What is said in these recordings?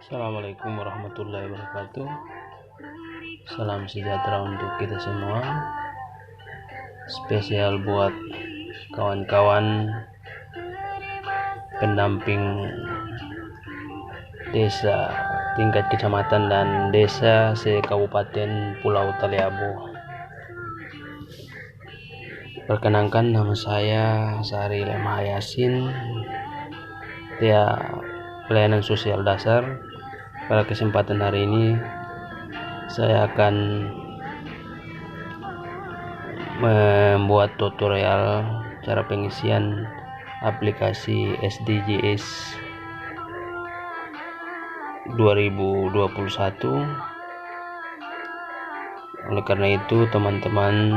Assalamualaikum warahmatullahi wabarakatuh. Salam sejahtera untuk kita semua. Spesial buat kawan-kawan pendamping desa tingkat kecamatan dan desa se-Kabupaten Pulau Taliabu. Perkenalkan, nama saya Sari Lemah Yasin, pelayanan sosial dasar. Pada kesempatan hari ini saya akan membuat tutorial cara pengisian aplikasi SDGs 2021. Oleh karena itu, teman-teman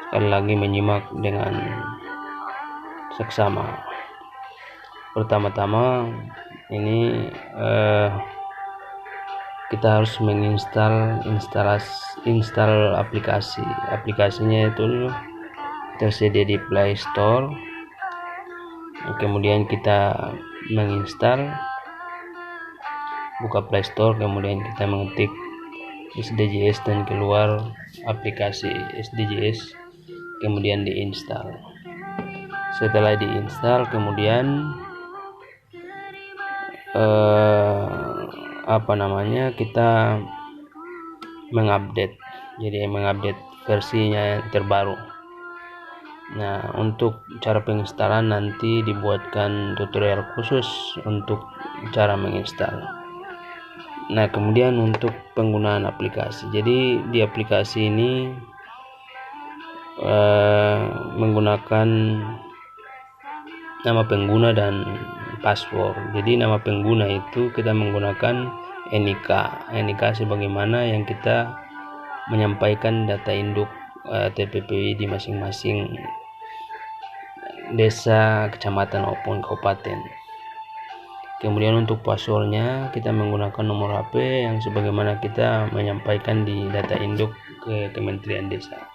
sekali lagi menyimak dengan seksama. Pertama-tama ini kita harus menginstal aplikasi. Aplikasinya itu tersedia di Play Store. Kemudian kita menginstal, buka Play Store, kemudian kita mengetik SDGs dan keluar aplikasi SDGs, kemudian diinstal. Setelah diinstal, kemudian kita mengupdate, jadi mengupdate versinya yang terbaru. Nah, untuk cara penginstalan nanti dibuatkan tutorial khusus untuk cara menginstal. Nah, kemudian untuk penggunaan aplikasi, jadi di aplikasi ini menggunakan nama pengguna dan password. Jadi nama pengguna itu kita menggunakan NIK sebagaimana yang kita menyampaikan data induk TPPI di masing-masing desa, kecamatan maupun kabupaten. Kemudian untuk passwordnya kita menggunakan nomor HP yang sebagaimana kita menyampaikan di data induk ke Kementerian Desa.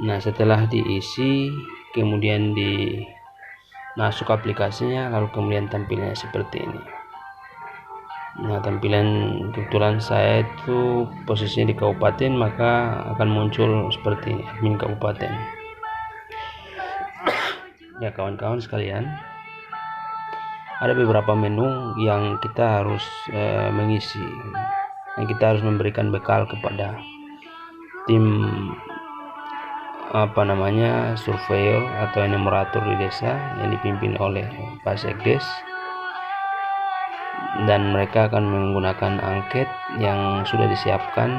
Nah, setelah diisi, kemudian masuk aplikasinya, lalu kemudian tampilnya seperti ini. Nah, tampilan kebetulan saya itu posisinya di kabupaten, maka akan muncul seperti ini, admin kabupaten. Ya, kawan-kawan sekalian, ada beberapa menu yang kita harus mengisi, yang kita harus memberikan bekal kepada tim surveyor atau enumerator di desa yang dipimpin oleh Pak Sekdes, dan mereka akan menggunakan angket yang sudah disiapkan,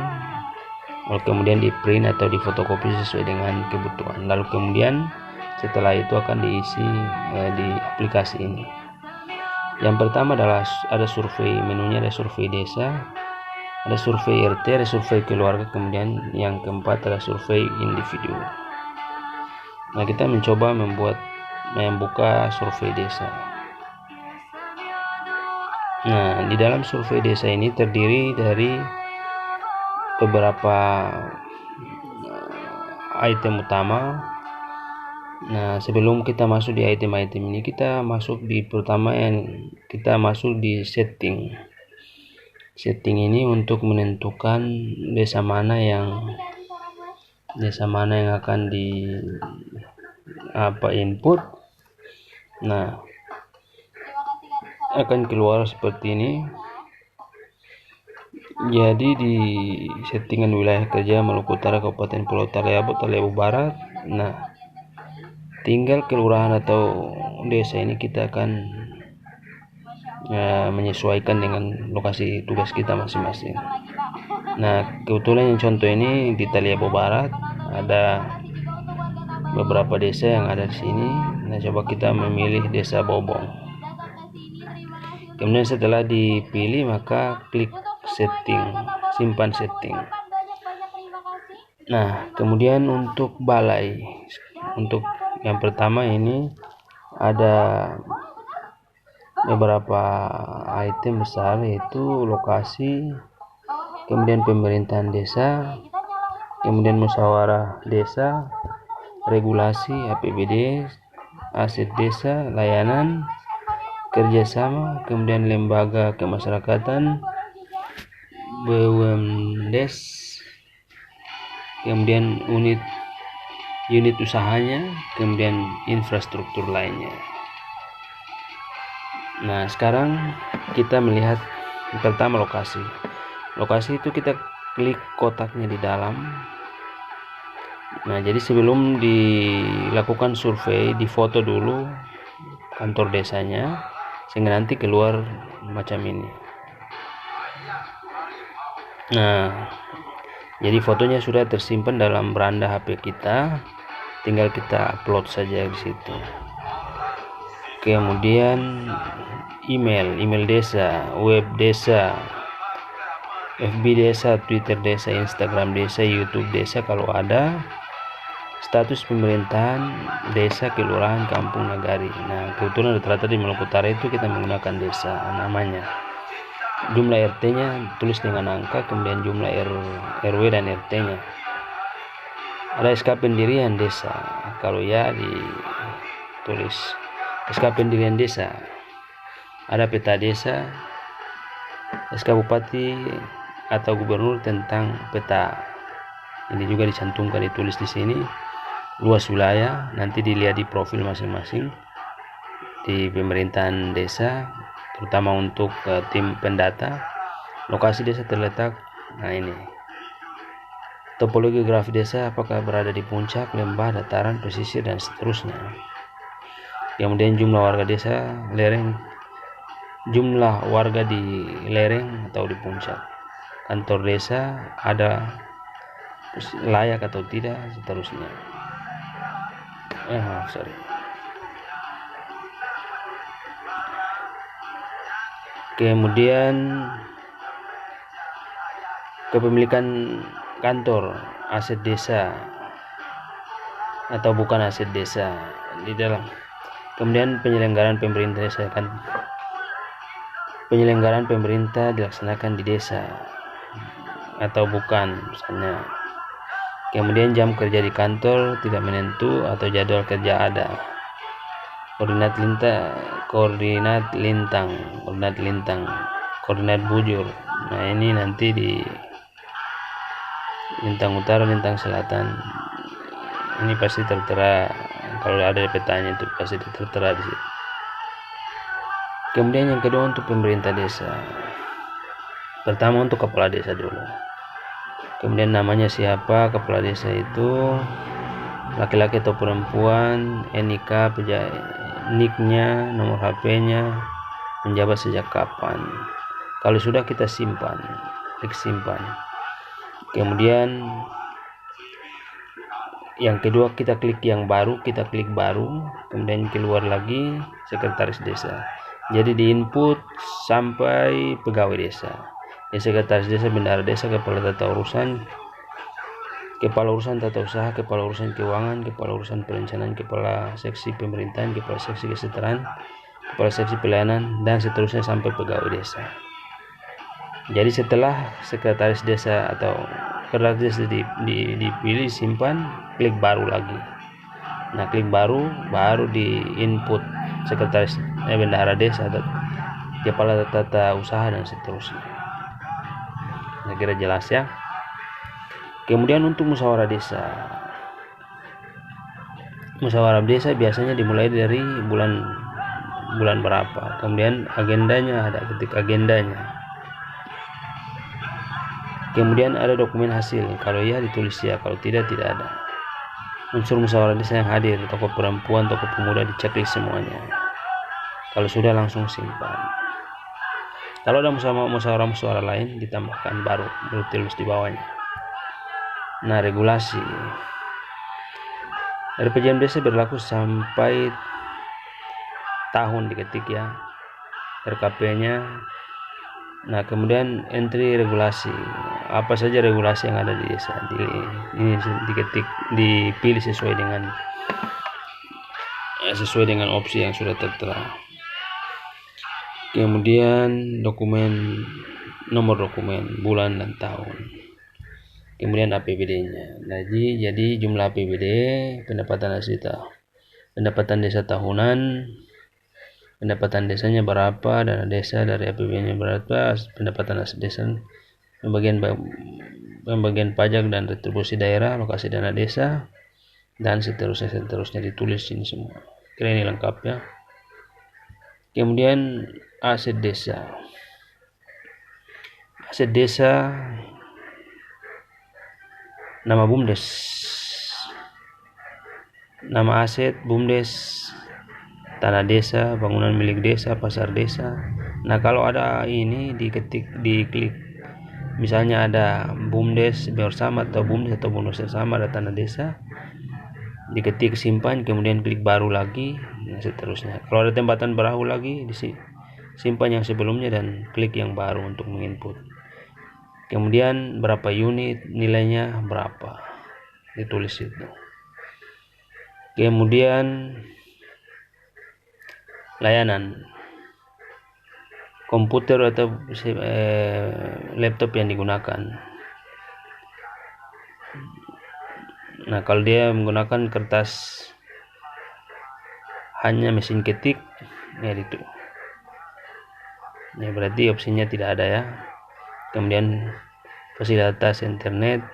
lalu kemudian di print atau di fotokopi sesuai dengan kebutuhan. Lalu kemudian setelah itu akan diisi di aplikasi ini. Yang pertama adalah ada survei, menunya ada survei desa, ada survei RT, ada survei keluarga, kemudian yang keempat adalah survei individu. Nah, kita mencoba membuka survei desa. Nah, di dalam survei desa ini terdiri dari beberapa item utama. Nah, sebelum kita masuk di item-item ini, kita masuk di pertama yang kita masuk di setting. Setting ini untuk menentukan desa mana yang akan input. Nah, akan keluar seperti ini. Jadi di settingan wilayah kerja Maluku Utara, Kabupaten Pulau Taliabu Barat. Nah, tinggal kelurahan atau desa ini kita akan menyesuaikan dengan lokasi tugas kita masing-masing. Nah, kebetulan yang contoh ini di Taliabu Barat ada beberapa desa yang ada di sini. Nah, coba kita memilih desa Bobong. Kemudian setelah dipilih, maka klik setting, simpan setting. Nah, kemudian untuk balai, untuk yang pertama ini ada beberapa item besar, yaitu lokasi, kemudian pemerintahan desa, kemudian musyawarah desa, regulasi APBD, aset desa, layanan, kerjasama, kemudian lembaga kemasyarakatan, BUMDes, kemudian unit usahanya, kemudian infrastruktur lainnya. Nah, sekarang kita melihat pertama lokasi. Lokasi itu kita klik kotaknya di dalam. Nah, jadi sebelum dilakukan survei, difoto dulu kantor desanya sehingga nanti keluar macam ini. Nah, jadi fotonya sudah tersimpan dalam beranda HP kita, tinggal kita upload saja di situ. Kemudian email desa, web desa, FB desa, Twitter desa, Instagram desa, YouTube desa kalau ada, status pemerintahan desa, kelurahan, kampung, nagari. Nah, kebetulan rata-rata di Maluku Utara itu kita menggunakan desa namanya. Jumlah RT-nya tulis dengan angka, kemudian jumlah RW dan RT-nya. Ada SK pendirian desa, kalau ya ditulis SK pendirian desa. Ada peta desa, SK bupati atau gubernur tentang peta. Ini juga dicantumkan, ditulis di sini. Luas wilayah, nanti dilihat di profil masing-masing di pemerintahan desa, terutama untuk tim pendata. Lokasi desa terletak, nah ini. Topologi geografi desa, apakah berada di puncak, lembah, dataran, pesisir, dan seterusnya. Kemudian jumlah warga desa, lereng, jumlah warga di lereng atau di puncak. Kantor desa ada layak atau tidak, seterusnya. Kemudian kepemilikan kantor, aset desa atau bukan aset desa di dalam. Kemudian penyelenggaraan pemerintah desa, kan penyelenggaraan pemerintah dilaksanakan di desa atau bukan misalnya. Kemudian jam kerja di kantor tidak menentu atau jadwal kerja ada. Koordinat lintang, koordinat bujur. Nah, ini nanti di lintang utara, lintang selatan. Ini pasti tertera, kalau ada petanya itu pasti tertera di situ. Kemudian yang kedua untuk pemerintah desa. Pertama untuk kepala desa dulu. Kemudian namanya siapa kepala desa itu, laki-laki atau perempuan, NIK, NIK-nya, nomor HP-nya, menjabat sejak kapan. Kalau sudah kita simpan, klik simpan. Kemudian yang kedua kita klik yang baru, kita klik baru, kemudian keluar lagi sekretaris desa. Jadi di input sampai pegawai desa. Ya, sekretaris desa, bendahara desa, kepala tata urusan, kepala urusan tata usaha, kepala urusan keuangan, kepala urusan perencanaan, kepala seksi pemerintahan, kepala seksi kesejahteraan, kepala seksi pelayanan, dan seterusnya sampai pegawai desa. Jadi setelah sekretaris desa atau kepala desa dipilih, simpan, klik baru lagi. Nah, klik baru di input sekretaris bendahara desa, kepala tata usaha, dan seterusnya. Saya kira jelas ya. Kemudian untuk musyawarah desa. Musyawarah desa biasanya dimulai dari bulan berapa. Kemudian agendanya, ada ketik agendanya. Kemudian ada dokumen hasil. Kalau ya ditulis ya, kalau tidak ada. Unsur musyawarah desa yang hadir, tokoh perempuan, tokoh pemuda, diceklis semuanya. Kalau sudah langsung simpan. Kalau ada musyawarah lain ditambahkan baru ditulis di bawahnya. Nah, regulasi. RPJM desa berlaku sampai tahun, diketik ya. RKP-nya. Nah, kemudian entry regulasi. Apa saja regulasi yang ada di desa. Ini diketik, dipilih sesuai dengan opsi yang sudah tertera. Kemudian dokumen, nomor dokumen, bulan dan tahun. Kemudian APBD-nya. Jadi jumlah APBD, pendapatan desa tahunan, pendapatan desanya berapa, dana desa dari APBN-nya berapa, pendapatan asli desa, pembagian pajak dan retribusi daerah, lokasi dana desa, dan seterusnya ditulis ini semua. Kira ini lengkap ya. Kemudian aset desa. Aset desa, nama BUMDes, nama aset BUMDes, tanah desa, bangunan milik desa, pasar desa. Nah, kalau ada ini diklik, misalnya ada BUMDes bersama atau BUMDes bersama, ada tanah desa, diketik simpan, kemudian klik baru lagi, dan seterusnya. Kalau ada tempatan perahu lagi, simpan yang sebelumnya dan klik yang baru untuk menginput. Kemudian berapa unit, nilainya berapa, ditulis itu. Kemudian layanan komputer atau laptop yang digunakan. Nah, kalau dia menggunakan kertas hanya mesin ketik, ya itu. Ya berarti opsinya tidak ada ya. Kemudian fasilitas internet.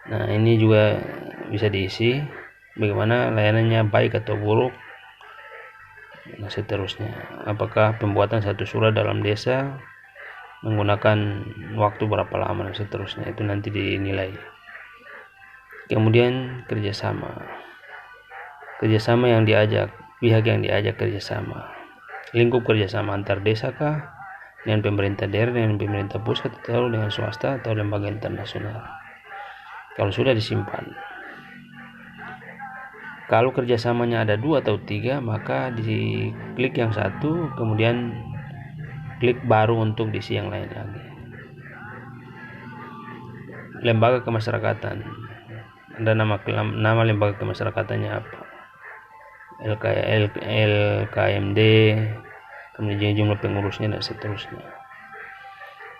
Nah, ini juga bisa diisi bagaimana layanannya, baik atau buruk. Nah, seterusnya, apakah pembuatan satu surat dalam desa menggunakan waktu berapa lama, dan seterusnya, itu nanti dinilai. Kemudian kerjasama yang diajak, pihak yang diajak kerjasama, lingkup kerjasama antar desa kah, dengan pemerintah daerah, dengan pemerintah pusat, atau dengan swasta atau lembaga internasional. Kalau sudah disimpan, kalau kerjasamanya ada 2 atau 3, maka diklik yang satu, kemudian klik baru untuk diisi yang lain lagi. Lembaga kemasyarakatan, ada nama lembaga kemasyarakatan apa, LKMD, kemudian jumlah pengurusnya dan seterusnya.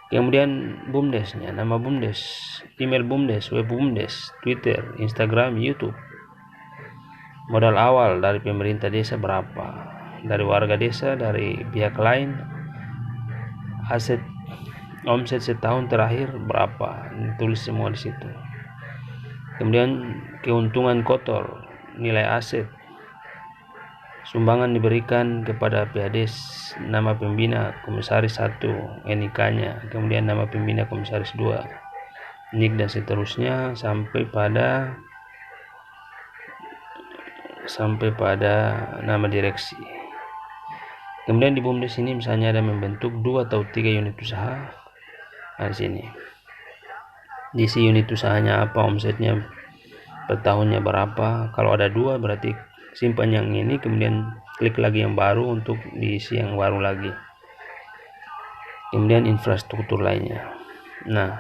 Kemudian BUMDesnya, nama BUMDes, email BUMDes, web BUMDes, Twitter, Instagram, YouTube. Modal awal dari pemerintah desa berapa, dari warga desa, dari pihak lain, aset omset setahun terakhir berapa, tulis semua di situ. Kemudian keuntungan kotor, nilai aset, sumbangan diberikan kepada PADES, nama pembina komisaris 1, NIK-nya, kemudian nama pembina komisaris 2, NIK, dan seterusnya sampai pada nama direksi. Kemudian di BUMDes ini misalnya ada membentuk 2 atau 3 unit usaha. Nah, di sini diisi unit usahanya apa, omsetnya per tahunnya berapa. Kalau ada 2 berarti simpan yang ini, kemudian klik lagi yang baru untuk diisi yang baru lagi. Kemudian infrastruktur lainnya. Nah,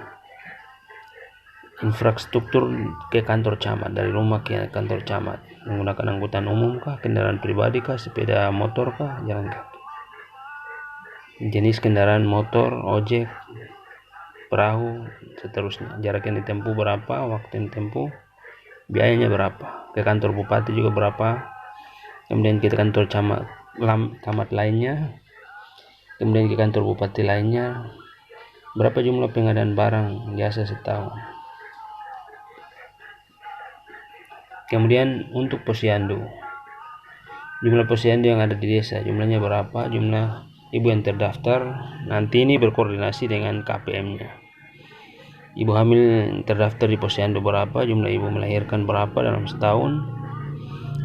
infrastruktur ke kantor camat, dari rumah ke kantor camat, menggunakan angkutan umum kah, kendaraan pribadi kah, sepeda motor kah, jalan kaki. Jenis kendaraan motor, ojek, perahu, seterusnya. Jarak yang ditempuh berapa, waktu yang ditempuh, biayanya berapa. Ke kantor bupati juga berapa. Kemudian ke kantor camat lainnya. Kemudian ke kantor bupati lainnya. Berapa jumlah pengadaan barang jasa setahun. Kemudian untuk posyandu, jumlah posyandu yang ada di desa, jumlahnya berapa, jumlah ibu yang terdaftar. Nanti ini berkoordinasi dengan KPM-nya. Ibu hamil terdaftar di posyandu berapa, jumlah ibu melahirkan berapa dalam setahun,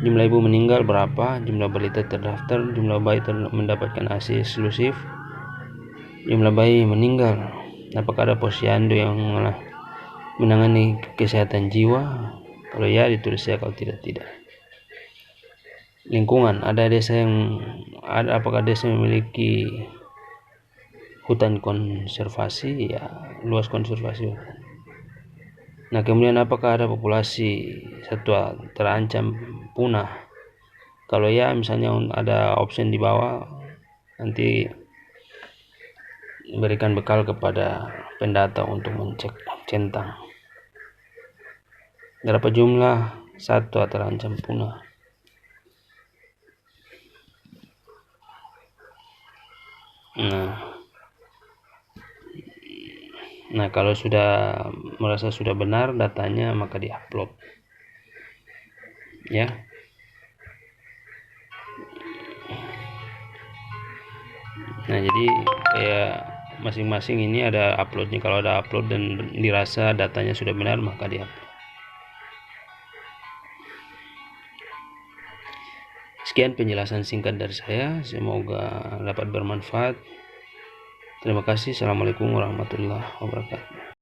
jumlah ibu meninggal berapa, jumlah balita terdaftar, jumlah bayi mendapatkan ASI eksklusif, jumlah bayi meninggal, apakah ada posyandu yang menangani kesehatan jiwa. Kalau ya ditulis ya, kalau tidak. Lingkungan, apakah desa memiliki hutan konservasi, ya, luas konservasi hutan. Nah, kemudian apakah ada populasi satwa terancam punah. Kalau ya, misalnya ada option di bawah, nanti berikan bekal kepada pendata untuk mencek centang. Berapa jumlah satwa terancam punah. Nah, kalau sudah merasa sudah benar datanya, maka diupload ya. Nah, jadi kayak masing-masing ini ada uploadnya. Kalau ada upload dan dirasa datanya sudah benar, maka diupload. Sekian penjelasan singkat dari saya, semoga dapat bermanfaat. Terima kasih. Assalamualaikum warahmatullahi wabarakatuh.